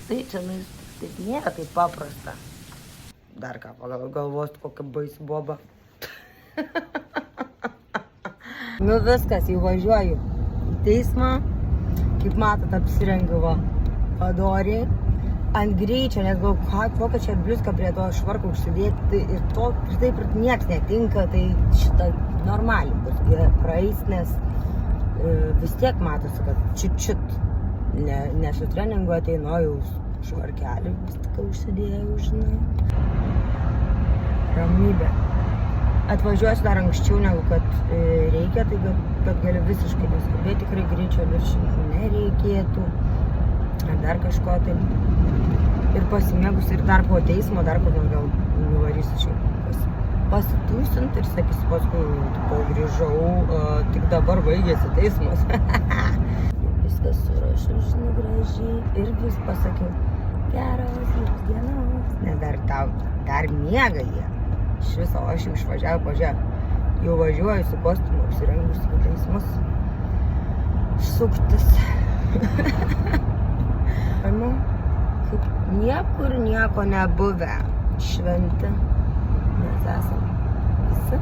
Tai čia taip nėra taip paprasta. Dar ką galvost, kokia baisi boba. Nu viskas, jau važiuoju į teismą. Kaip matot, apsirengiu padoriai. Ant greičio, nes galvoju, kokia čia bliuska prie to švarko užsidėti. Ir to ir taip ir nieks netinka, tai šitą normaliai bus praeis, nes vis tiek matosi, kad čiut-čiut ne su treningu ateinu, jau švarkelį vis tik užsidėjau, žinai. Ramybė. Atvažiuosiu dar anksčiau negu kad reikia, tai kad galiu visiškai neskubėti, tikrai greičio viršinti nereikėtų. Ar dar kažko tai. Ir pasimėgus ir dar po teismo, dar kur gal nuvarysiu čia pasitūsint ir sakysiu, paskui grįžau, tik dabar baigėsi teismas. Viskas surašiau, žinai, gražiai. Ir vis pasakiau, geros dienos. Nes dar miega jie. Iš viso, aš jau išvažiavau, pažiūrėjau. Jau važiuoju su kostiumu, apsirengus į teismus. Suktis. Kaip niekur nieko nebuvę. Šventi. Mes esam visi.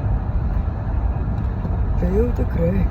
Tai jau tikrai.